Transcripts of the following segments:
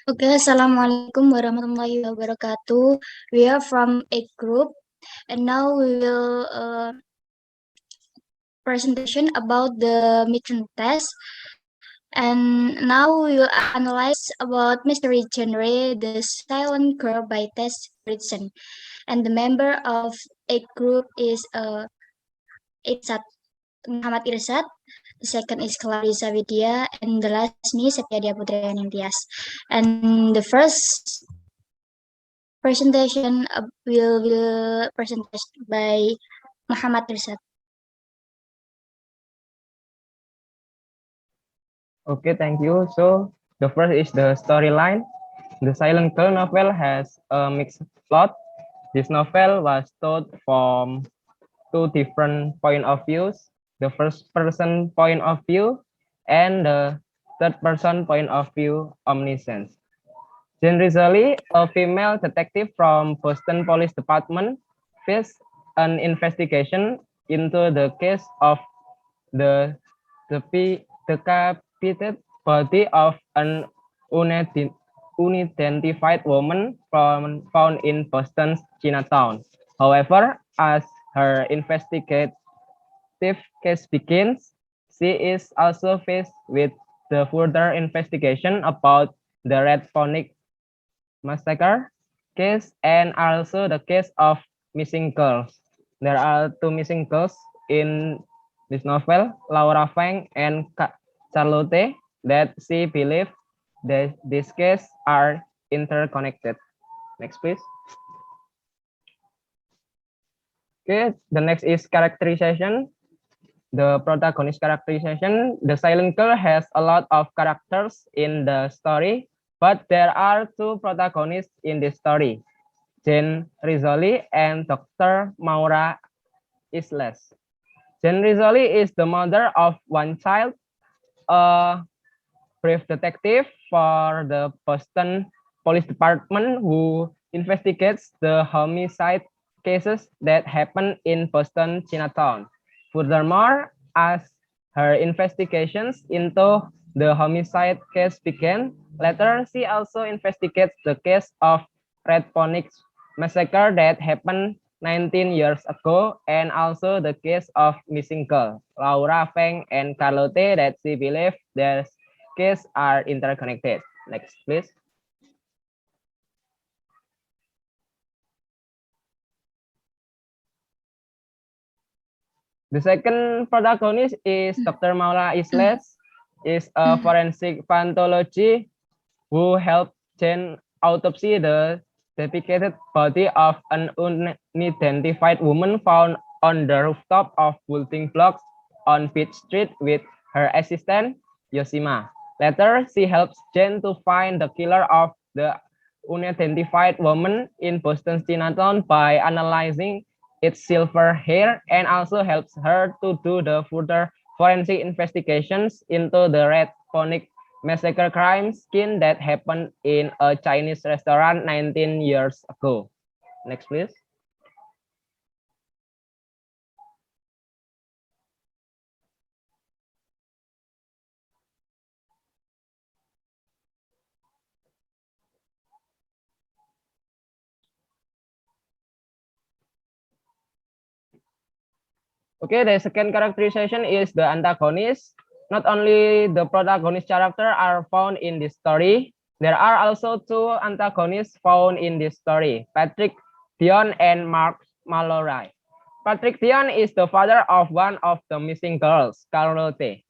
Okay, Assalamualaikum warahmatullahi wabarakatuh. We are from a group, and now we will presentation about the midterm test. And now we will analyze about mystery genre, The Silent Girl by Tess Bridson. And the member of a group is Irsat Muhammad Irsat. The second is Clarissa Vidya, and the last me Septiadia Putri Nintias. And the first presentation will presented by Muhammad Irsat. Okay, thank you. So the first is the storyline. The Silent Girl novel has a mixed plot. This novel was told from two different point of views, the first person point of view and the third person point of view omniscience. Jane Rizzoli, a female detective from Boston Police Department, faced an investigation into the case of the decapitated body of an unidentified woman found in Boston's Chinatown. However, as her investigative case begins, she is also faced with the further investigation about the Red Phoenix massacre case and also the case of missing girls. There are two missing girls in this novel, Laura Fang and Charlotte, that she believes that these cases are interconnected. Next, please. Okay, the next is characterization. The protagonist characterization. The Silent Girl has a lot of characters in the story, but there are two protagonists in this story, Jane Rizzoli and Dr. Maura Isles. Jane Rizzoli is the mother of one child, a brave detective for the Boston Police Department who investigates the homicide cases that happen in Boston Chinatown. Furthermore, as her investigations into the homicide case began, later she also investigates the case of Red Phoenix massacre that happened 19 years ago and also the case of missing girl, Laura Feng and Carlotte that she believes their cases are interconnected. Next, please. The second protagonist is Dr. Maula Isles, is a forensic pathology who helped Jane autopsy the decapitated body of an unidentified woman found on the rooftop of building blocks on Pitt Street with her assistant, Yoshima. Later, she helps Jane to find the killer of the unidentified woman in Boston's Chinatown by analyzing its silver hair and also helps her to do the further forensic investigations into the Red Phoenix massacre crime scene that happened in a Chinese restaurant 19 years ago. Next, please. Okay, the second characterization is the antagonist. Not only the protagonist character are found in this story, there are also two antagonists found in this story, Patrick Dion and Mark Mallory. Patrick Dion is the father of one of the missing girls, Carlotte.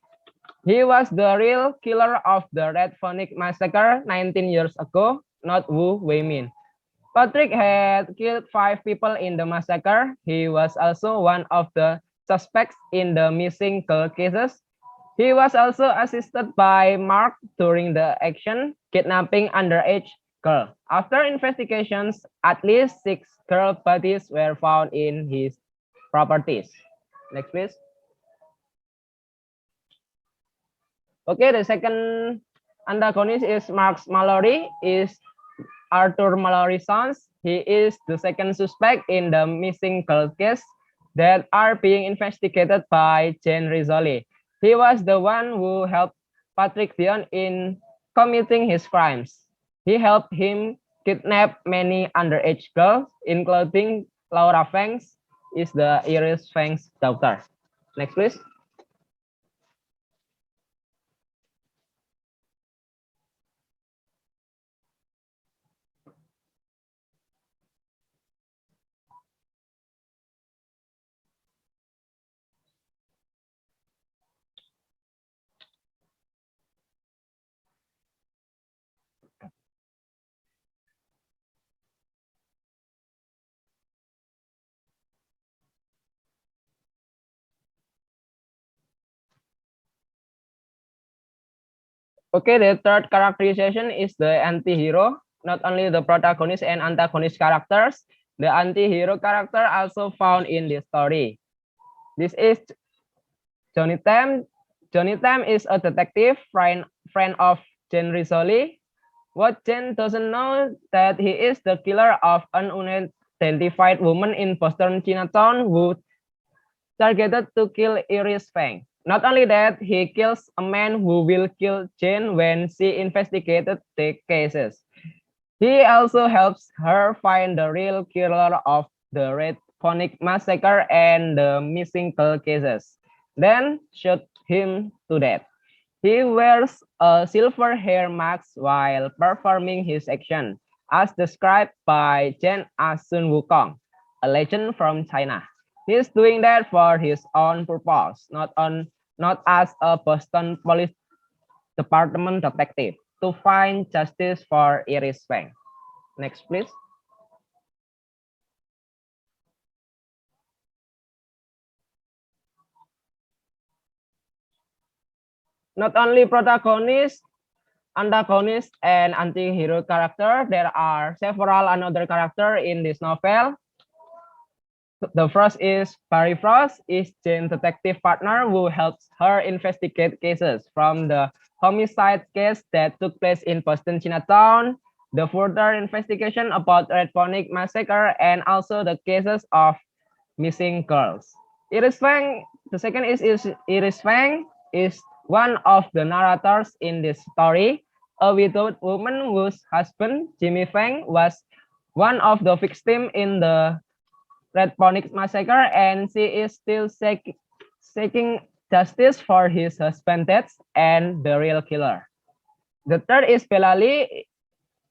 He was the real killer of the Red Phoenix massacre 19 years ago, not Wu Weimin. Patrick had killed 5 people in the massacre. He was also one of the suspects in the missing girl cases. He was also assisted by Mark during the action, kidnapping underage girl. After investigations, at least 6 girl bodies were found in his properties. Next, please. Okay, the second antagonist is Mark Mallory, is Arthur Mallory's son. He is the second suspect in the missing girl case that are being investigated by Jane Rizzoli. He was the one who helped Patrick Dion in committing his crimes. He helped him kidnap many underage girls, including Laura Fangs, is the Iris Fang's daughter. Next, please. Okay, the third characterization is the anti-hero. Not only the protagonist and antagonist characters, the anti-hero character also found in this story. This is Johnny Tam. Johnny Tam is a detective friend of Jane Rizzoli. What Jane doesn't know that he is the killer of an unidentified woman in Boston Chinatown who targeted to kill Iris Fang. Not only that, he kills a man who will kill Jane when she investigated the cases. He also helps her find the real killer of the Red Ponic massacre and the missing girl cases, then shoot him to death. He wears a silver hair mask while performing his action, as described by Chen Sun Wukong, a legend from China. He's doing that for his own purpose, not as a Boston Police Department detective, to find justice for Iris Fang. Next, please. Not only protagonist, antagonist, and anti-hero character, there are several another character in this novel. The first is Barry Frost, is Jane's detective partner who helps her investigate cases from the homicide case that took place in Boston Chinatown, the further investigation about Red Ponic massacre, and also the cases of missing girls. Iris Fang, the second is Iris Fang is one of the narrators in this story, a widowed woman whose husband, Jimmy Fang, was one of the victims in the Red Ponic massacre, and she is still seeking justice for his husband's death and the real killer. The third is Bella Lee,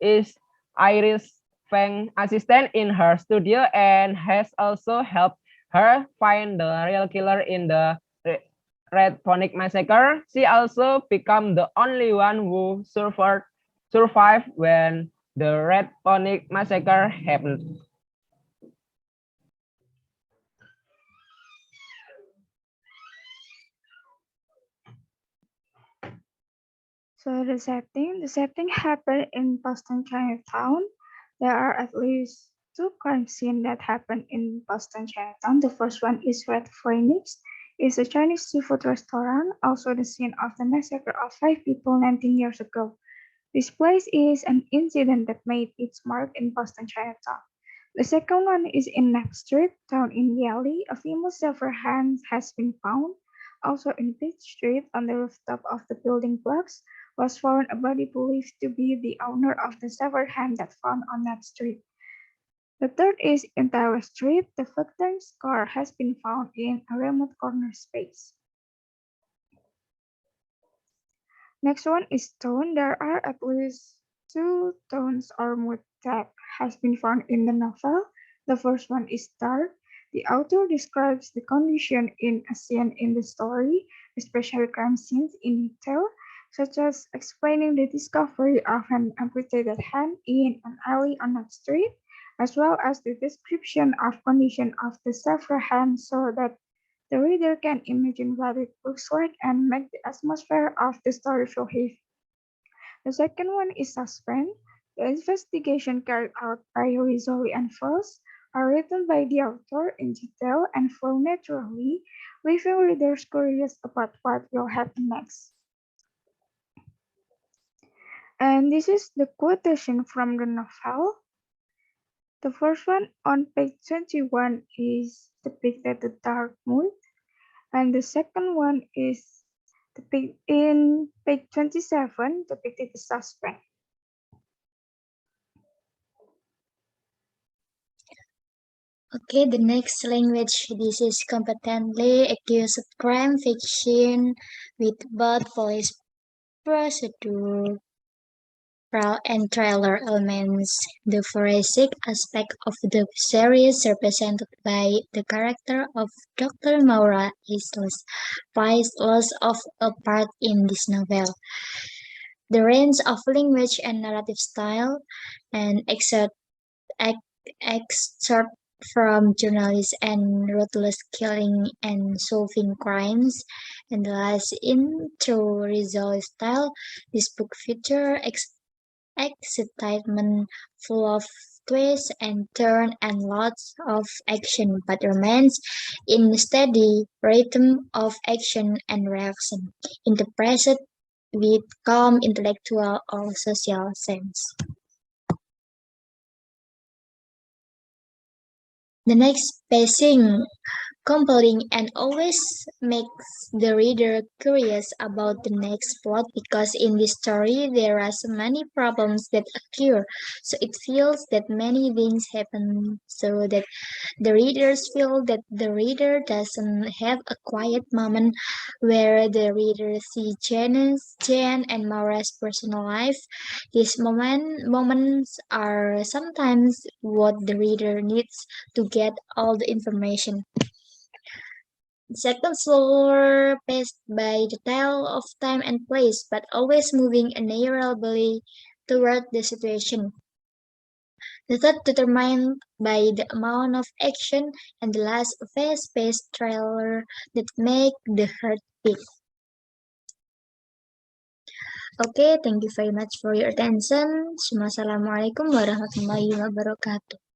is Iris Fang assistant in her studio and has also helped her find the real killer in the Red Ponic massacre. She also became the only one who survived when the Red Ponic massacre happened. So the setting happened in Boston Chinatown. There are at least two crime scenes that happen in Boston Chinatown. The first one is Red Phoenix. It's a Chinese seafood restaurant, also the scene of the massacre of 5 people 19 years ago. This place is an incident that made its mark in Boston Chinatown. The second one is in Neck Street, down in Yale. A female severed hand has been found. Also in Pitt Street, on the rooftop of the building blocks, was found a body believed to be the owner of the severed hand that found on that street. The third is in Tower Street. The victim's car has been found in a remote corner space. Next one is tone. There are at least two tones or mood that has been found in the novel. The first one is dark. The author describes the condition in a scene in the story, especially crime scenes in detail, such as explaining the discovery of an amputated hand in an alley on that street, as well as the description of condition of the severed hand so that the reader can imagine what it looks like and make the atmosphere of the story feel heavy. The second one is suspense. The investigation carried out by Rizzoli and Frost are written by the author in detail and flow naturally, leaving readers curious about what will happen next. And this is the quotation from the novel. The first one on page 21 is depicted the dark mood, and the second one is in page 27 depicted the suspense. Okay, the next language. This is competently accused of crime fiction with both police procedure and thriller elements. The forensic aspect of the series, represented by the character of Dr. Maura Isles, plays lots of a part in this novel. The range of language and narrative style and excerpt from journalists and ruthless killing and solving crimes, and the last into resolve style. This book features excitement, full of twists and turns and lots of action, but remains in steady rhythm of action and reaction, interpreted with calm intellectual or social sense. The next pacing compelling and always makes the reader curious about the next plot because in this story there are so many problems that occur, so it feels that many things happen, so that the readers feel that the reader doesn't have a quiet moment where the reader sees Jen and Maura's personal life. These moments are sometimes what the reader needs to get all the information. Second, slower paced by the tale of time and place, but always moving inevitably toward the situation. The third, determined by the amount of action, and the last, a fast-paced thriller that make the heart beat. Okay, thank you very much for your attention. Assalamualaikum warahmatullahi wabarakatuh.